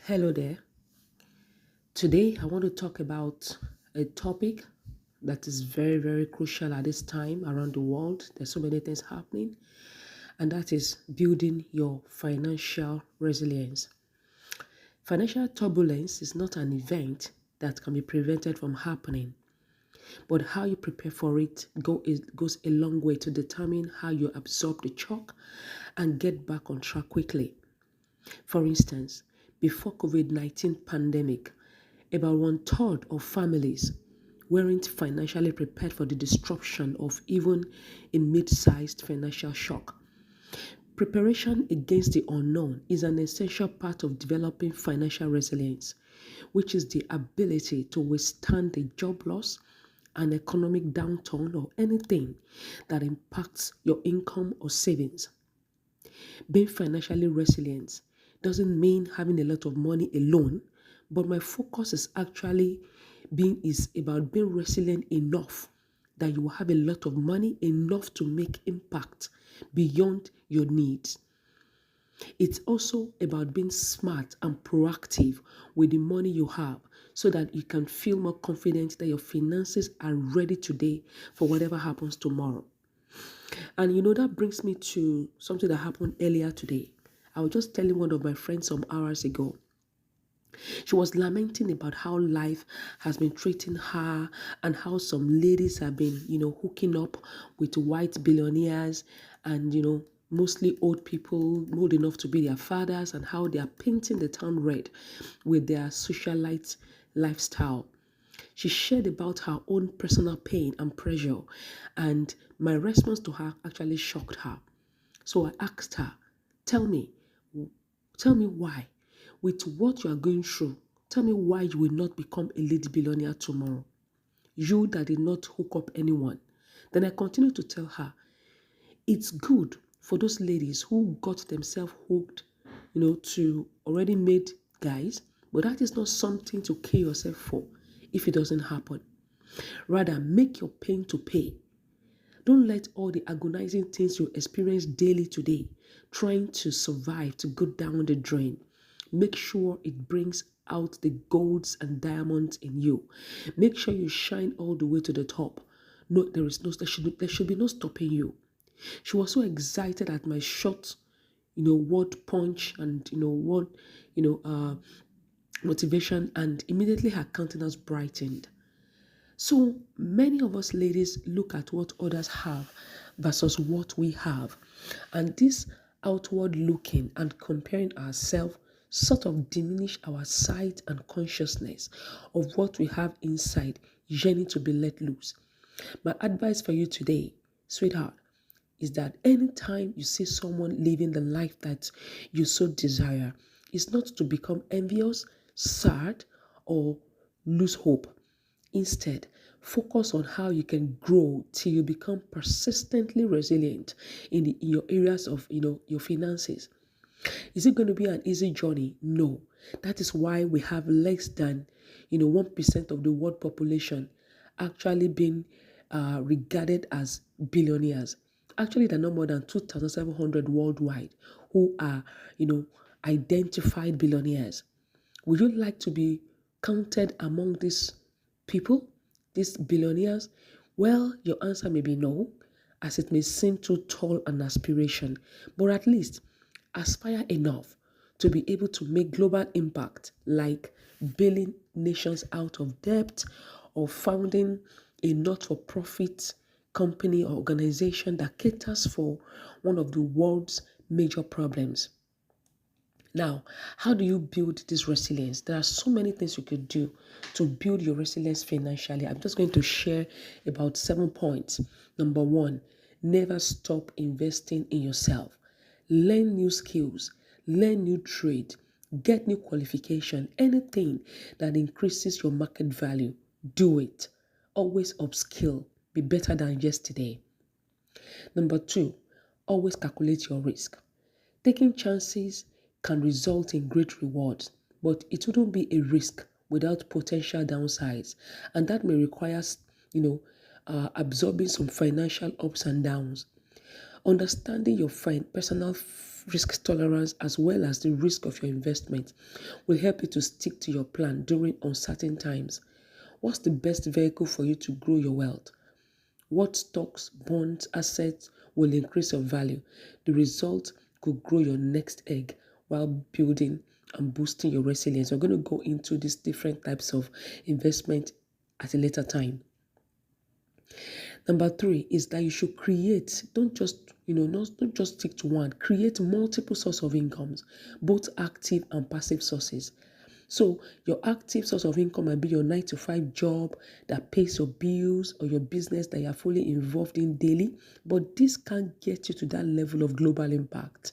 Hello there. Today, I want to talk about a topic that is very, very crucial at this time around the world. There's so many things happening, and that is building your financial resilience. Financial turbulence is not an event that can be prevented from happening, but how you prepare for it goes a long way to determine how you absorb the shock and get back on track quickly. For instance, before COVID-19 pandemic, about one third of families weren't financially prepared for the disruption of even a mid-sized financial shock. Preparation against the unknown is an essential part of developing financial resilience, which is the ability to withstand a job loss, an economic downturn, or anything that impacts your income or savings. Being financially resilient doesn't mean having a lot of money alone, but my focus is about being resilient enough that you will have a lot of money enough to make impact beyond your needs. It's also about being smart and proactive with the money you have so that you can feel more confident that your finances are ready today for whatever happens tomorrow. And that brings me to something that happened earlier today. I was just telling one of my friends some hours ago. She was lamenting about how life has been treating her and how some ladies have been, hooking up with white billionaires and, mostly old people, old enough to be their fathers, and how they are painting the town red with their socialite lifestyle. She shared about her own personal pain and pressure, and my response to her actually shocked her. So I asked her, tell me, tell me why, with what you are going through, tell me why you will not become a lady billionaire tomorrow. You that did not hook up anyone. Then I continued to tell her, it's good for those ladies who got themselves hooked, to already made guys, but that is not something to kill yourself for if it doesn't happen. Rather, make your pain to pay. Don't let all the agonizing things you experience daily today, trying to survive, to go down the drain. Make sure it brings out the golds and diamonds in you. Make sure you shine all the way to the top. No, there should be no stopping you. She was so excited at my short, word punch and word, you know, uh, motivation, and immediately her countenance brightened. So many of us ladies look at what others have versus what we have. And this outward looking and comparing ourselves sort of diminish our sight and consciousness of what we have inside yearning to be let loose. My advice for you today, sweetheart, is that anytime you see someone living the life that you so desire, is not to become envious, sad, or lose hope. Instead, focus on how you can grow till you become persistently resilient in your areas of your finances. Is it going to be an easy journey? No. That is why we have less than 1% of the world population actually being regarded as billionaires. Actually, there are no more than 2,700 worldwide who are identified billionaires. Would you like to be counted among these people, these billionaires? Well, your answer may be no, as it may seem too tall an aspiration, but at least aspire enough to be able to make global impact, like bailing nations out of debt or founding a not-for-profit company or organization that caters for one of the world's major problems. Now, how do you build this resilience? There are so many things you could do to build your resilience financially. I'm just going to share about 7 points. Number one, never stop investing in yourself. Learn new skills, learn new trade, get new qualification, anything that increases your market value. Do it. Always upskill. Be better than yesterday. Number two, always calculate your risk. Taking chances can result in great rewards, but it wouldn't be a risk without potential downsides, and that may require, absorbing some financial ups and downs. Understanding your personal risk tolerance as well as the risk of your investment will help you to stick to your plan during uncertain times. What's the best vehicle for you to grow your wealth? What stocks, bonds, assets will increase your value? The result could grow your next egg while building and boosting your resilience. We're going to go into these different types of investment at a later time. Number three is that you should create, don't just, not just stick to one, create multiple sources of incomes, both active and passive sources. So your active source of income might be your 9 to 5 job that pays your bills or your business that you're fully involved in daily, but this can't get you to that level of global impact.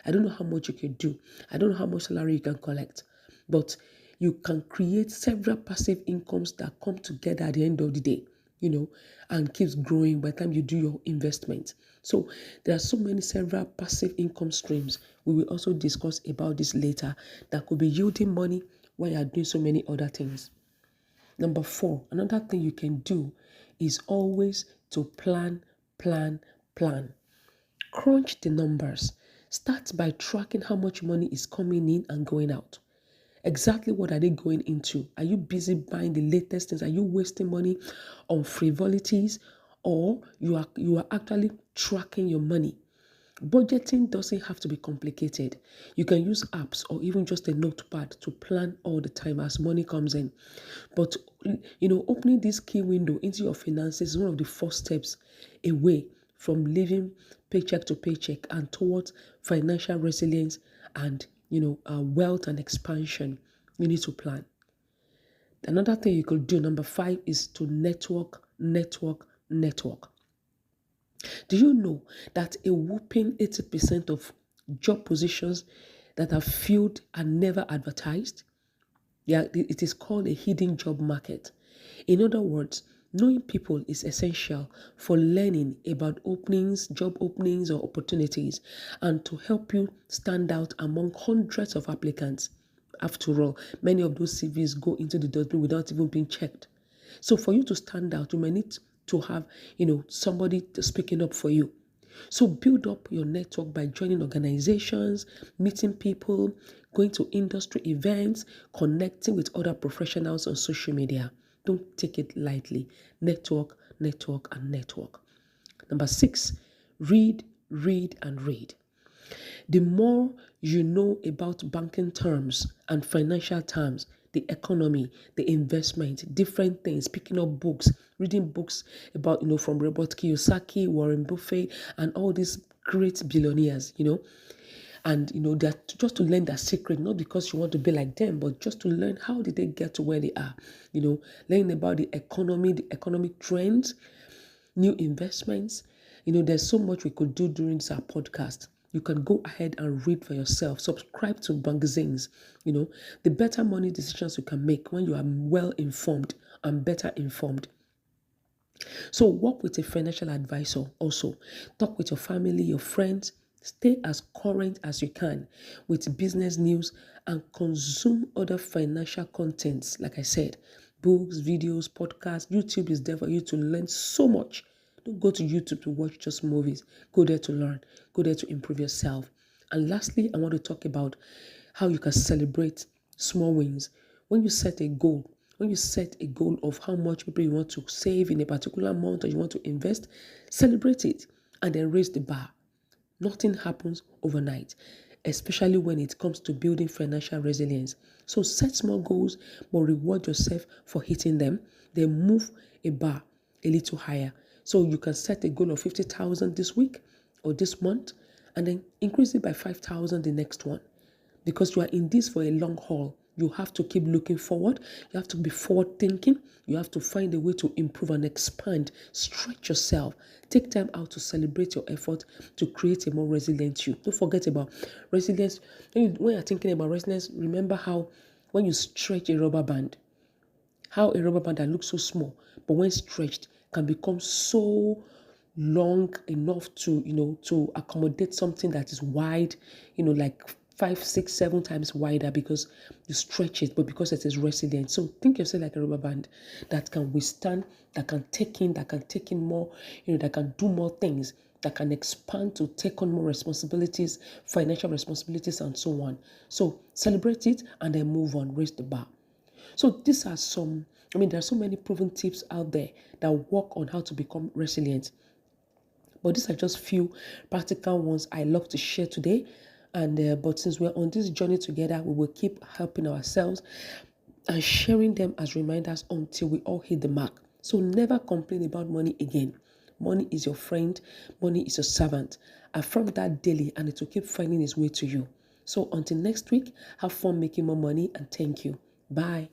I don't know how much you can do. I don't know how much salary you can collect, but you can create several passive incomes that come together at the end of the day, and keeps growing by the time you do your investment. So there are so many several passive income streams. We will also discuss about this later that could be yielding money while you're doing so many other things. Number four, another thing you can do is always to plan, plan, plan. Crunch the numbers. Start by tracking how much money is coming in and going out. Exactly what are they going into? Are you busy buying the latest things? Are you wasting money on frivolities, or you are actually tracking your money? Budgeting doesn't have to be complicated. You can use apps or even just a notepad to plan all the time as money comes in. But opening this key window into your finances is one of the first steps away from living paycheck to paycheck and towards financial resilience and wealth and expansion. You need to plan. Another thing you could do, number five, is to network, network, network. Do you know that a whopping 80% of job positions that are filled are never advertised? Yeah, it is called a hidden job market. In other words, knowing people is essential for learning about openings, job openings, or opportunities, and to help you stand out among hundreds of applicants. After all, many of those CVs go into the dustbin without even being checked. So for you to stand out, you may need to have, somebody speaking up for you. So build up your network by joining organizations, meeting people, going to industry events, connecting with other professionals on social media. Don't take it lightly. Network, network, and network. Number six, read, read, and read. The more you know about banking terms and financial terms, the economy, the investment, different things, picking up books, reading books about, from Robert Kiyosaki, Warren Buffett, and all these great billionaires, and, that just to learn their secret, not because you want to be like them, but just to learn how did they get to where they are, learning about the economy, the economic trends, new investments. There's so much we could do during this our podcast. You can go ahead and read for yourself. Subscribe to magazines. The better money decisions you can make when you are well informed and better informed. So work with a financial advisor also. Talk with your family, your friends. Stay as current as you can with business news and consume other financial contents. Like I said, books, videos, podcasts. YouTube is there for you to learn so much. Don't go to YouTube to watch just movies. Go there to learn. Go there to improve yourself. And lastly, I want to talk about how you can celebrate small wins. When you set a goal, of how much people you want to save in a particular month or you want to invest, celebrate it and then raise the bar. Nothing happens overnight, especially when it comes to building financial resilience. So set small goals, but reward yourself for hitting them. Then move a bar a little higher. So you can set a goal of 50,000 this week or this month, and then increase it by 5,000 the next one. Because you are in this for a long haul. You have to keep looking forward. You have to be forward thinking. You have to find a way to improve and expand. Stretch yourself. Take time out to celebrate your effort to create a more resilient you. Don't forget about resilience. When you're thinking about resilience, remember how when you stretch a rubber band, how a rubber band that looks so small, but when stretched, can become so long enough to accommodate something that is wide, like 5, 6, 7 times wider because you stretch it, but because it is resilient. So think yourself like a rubber band that can withstand, that can take in more, that can do more things that can expand to take on more responsibilities, financial responsibilities, and so on. So celebrate it and then move on, raise the bar. So these are some, there are so many proven tips out there that work on how to become resilient. But these are just few practical ones I love to share today. And but since we're on this journey together, we will keep helping ourselves and sharing them as reminders until we all hit the mark. So never complain about money again. Money is your friend. Money is your servant. Affirm that daily and it will keep finding its way to you. So until next week, have fun making more money and thank you. Bye.